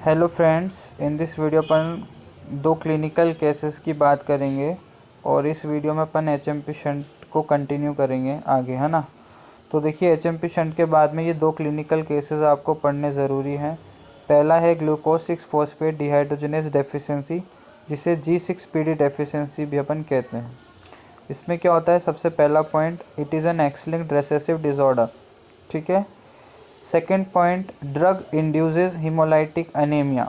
Hello friends, in this video अपन दो clinical cases की बात करेंगे और इस वीडियो में अपन एचएमपी शंट को कंटिन्यू करेंगे आगे, है ना। तो देखिए, एचएमपी शंट के बाद में ये दो क्लिनिकल केसेस आपको पढ़ने ज़रूरी हैं। पहला है ग्लूकोज 6 फॉस्फेट डिहाइड्रोजनेज डेफिशिएंसी, जिसे G6PD डेफिशिएंसी भी अपन कहते हैं। इसमें क्या होता है, सबसे पहला point, it is an x-linked recessive disorder. ठीक है। Second point, drug induces hemolytic anemia.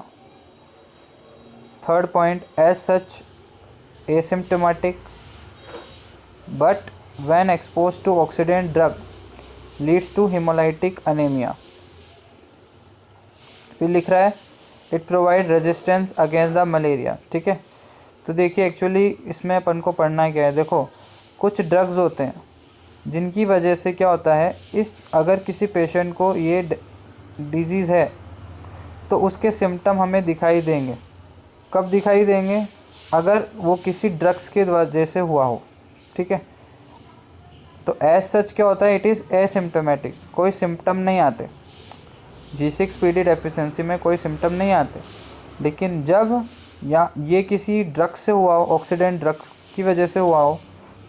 Third point, as such asymptomatic, but when exposed to oxidant drug leads to hemolytic anemia. फिर लिख रहा है it provide resistance against the malaria. ठीक है। तो देखिए, एक्चुअली इसमें अपन को पढ़ना क्या है। देखो, कुछ ड्रग्स होते हैं जिनकी वजह से क्या होता है, अगर किसी पेशेंट को ये डिजीज़ है तो उसके सिम्टम हमें दिखाई देंगे। कब दिखाई देंगे? अगर वो किसी ड्रग्स के वजह से हुआ हो। ठीक है। तो एज सच क्या होता है, इट इज़ एसिम्टोमेटिक, कोई सिम्टम नहीं आते। G6PD डेफिशिएंसी में कोई सिम्टम नहीं आते, लेकिन जब ये किसी ड्रग्स से हुआ हो, ऑक्सीडेंट ड्रग्स की वजह से हुआ हो,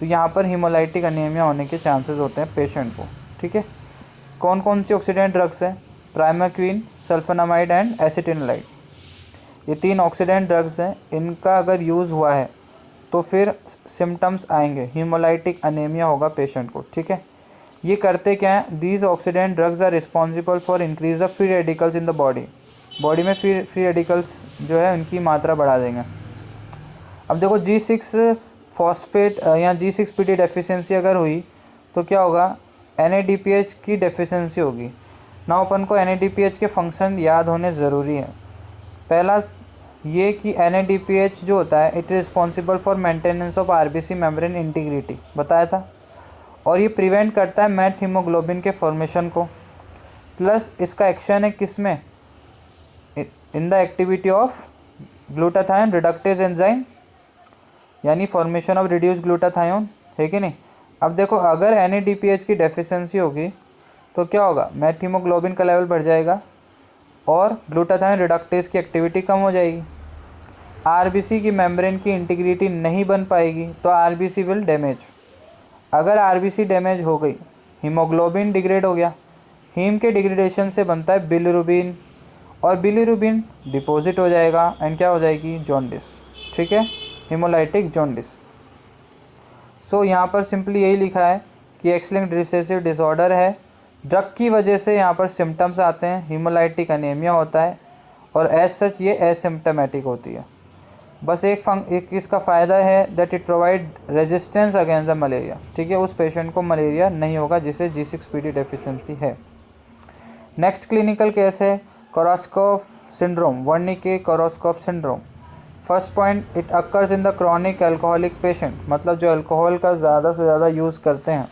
तो यहाँ पर हीमोलाइटिक अनीमिया होने के चांसेस होते हैं पेशेंट को। ठीक है। कौन कौन सी ऑक्सीडेंट ड्रग्स हैं? Primaquine, sulfonamide and acetanilide. ये 3 ऑक्सीडेंट ड्रग्स हैं। इनका अगर यूज़ हुआ है तो फिर सिम्टम्स आएंगे, हीमोलाइटिक अनीमिया होगा पेशेंट को। ठीक है। ये करते क्या हैं? These oxidant drugs are responsible for increase the free radicals in the body में फ्री रेडिकल्स जो है उनकी मात्रा बढ़ा देंगे। अब देखो, G6 फॉस्फेट या G6PD डेफिशिएंसी अगर हुई तो क्या होगा? NADPH की डेफिशिएंसी होगी ना। अपन को NADPH के फंक्शन याद होने ज़रूरी है। पहला ये कि NADPH जो होता है, it responsible for maintenance of RBC membrane integrity, बताया था। और ये प्रिवेंट करता है मैथ हीमोग्लोबिन के फॉर्मेशन को। प्लस इसका एक्शन है किस में? In the activity of glutathione reductase enzyme, यानी फॉर्मेशन ऑफ रिड्यूस ग्लूटाथायोन, है कि नहीं। अब देखो, अगर NADPH की डेफिशिएंसी होगी तो क्या होगा? मैथ हीमोग्लोबिन का लेवल बढ़ जाएगा और ग्लूटाथायोन रिडक्टेज की एक्टिविटी कम हो जाएगी। RBC की मेम्ब्रेन की इंटीग्रिटी नहीं बन पाएगी तो RBC विल डैमेज। अगर RBC डैमेज हो गई, हीमोग्लोबिन डिग्रेड हो गया। हीम के डिग्रेडेशन से बनता है बिलिरुबिन, और बिलिरुबिन डिपॉजिट हो जाएगा एंड क्या हो जाएगी? जॉन्डिस। ठीक है, हीमोलाइटिक जॉन्डिस। सो यहाँ पर सिंपली यही लिखा है कि एक्स-लिंक्ड रिसेसिव डिसऑर्डर है, ड्रग की वजह से यहाँ पर सिम्टम्स आते हैं, हीमोलाइटिक अनीमिया होता है, और एज सच ये एसिम्टोमेटिक होती है। बस एक इसका फ़ायदा है that it provide resistance against the malaria. ठीक है, उस पेशेंट को मलेरिया नहीं होगा जिसे G6PD डेफिशिएंसी है। नेक्स्ट क्लिनिकल केस है Korsakoff syndrome, Wernicke Korsakoff syndrome. First point, it occurs in the chronic alcoholic patient, मतलब जो अल्कोहल का ज़्यादा से ज़्यादा यूज़ करते हैं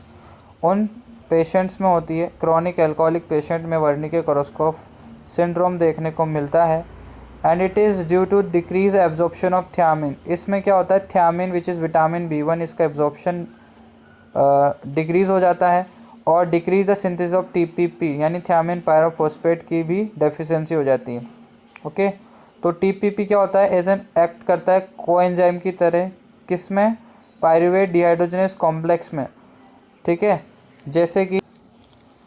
उन पेशेंट्स में होती है। क्रॉनिक एल्कोहलिक पेशेंट में वर्निके-कोरोसकॉफ सिंड्रोम देखने को मिलता है। And it is due to decrease absorption of thiamine. इसमें क्या होता है? Thiamine which is vitamin B1, इसका एब्जॉर्प्शन डिक्रीज़ हो जाता है, और decrease the synthesis of TPP यानी थियामिन पायरोफॉस्फेट की भी डेफिशिएंसी हो जाती है। ओके। तो TPP क्या होता है? एज एन एक्ट करता है कोएंजाइम की तरह, किस में? पायरुवेट डिहाइड्रोजनेस कॉम्प्लेक्स में। ठीक है। जैसे कि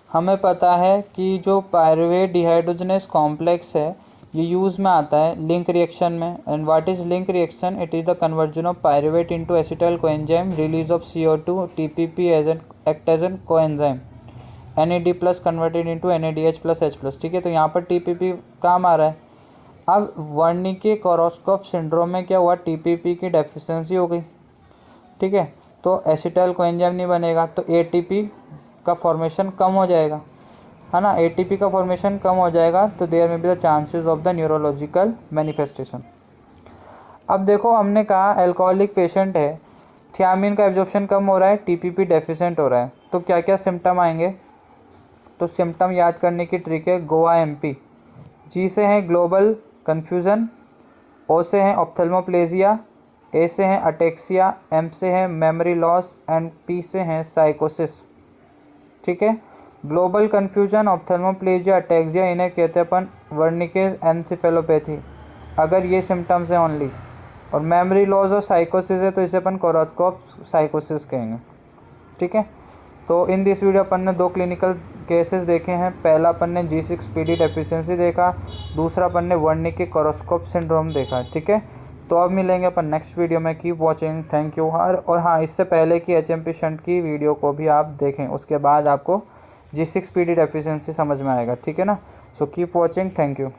हमें पता है कि जो पायरुवेट डिहाइड्रोजनेस कॉम्प्लेक्स है ये यूज़ में आता है लिंक रिएक्शन में। And what is link reaction? It is the conversion of pyruvate into acetyl coenzyme, release of CO2, TPP as an act as an coenzyme, NAD plus converted into NADH plus H plus. ठीक है। तो यहाँ पर TPP काम आ रहा है। अब वर्निके-कोरोसकॉफ syndrome में क्या हुआ? TPP की डेफिशिएंसी हो गई। ठीक है। तो एसिटाइल कोएंजाइम नहीं बनेगा तो ATP का फॉर्मेशन कम हो जाएगा, है ना। ATP का फॉर्मेशन कम हो जाएगा तो देयर में be the chances of the neurological manifestation. अब देखो, हमने कहा अल्कोहलिक पेशेंट है, थियामिन का एब्जॉर्प्शन कम हो रहा है, TPP डेफिशिएंट हो रहा है, तो क्या क्या सिम्टम आएंगे? तो सिम्टम याद करने की ट्रिक है गोवा MP। G से है ग्लोबल कन्फ्यूज़न, O से है ऑप्थेल्मोप्लेजिया, A से है अटेक्सिया, M से है मेमोरी लॉस एंड P से है साइकोसिस। ठीक है। ग्लोबल कन्फ्यूजन, ऑप्थेल्मोप्लेजिया, अटैक्सिया, इन्हें कहते हैं अपन वर्निकेज एनसेफेलोपैथी, अगर ये सिम्टम्स हैं ओनली। और मेमोरी लॉस और साइकोसिस है तो इसे अपन कोरोस्कोप साइकोसिस कहेंगे, ठीक है। तो इन दिस वीडियो अपन ने 2 क्लिनिकल केसेस देखे हैं। पहला अपन ने G6PD डेफिशिएंसी देखा, दूसरा अपन ने वर्निके कोरोस्कोप सिंड्रोम देखा, ठीक है। तो अब मिलेंगे अपन नेक्स्ट वीडियो में। Keep watching, thank you. और हाँ, इससे पहले कि HMP शंट की वीडियो को भी आप देखें, उसके बाद आपको G6PD डेफिशिएंसी समझ में आएगा, ठीक है ना। So keep watching, thank you.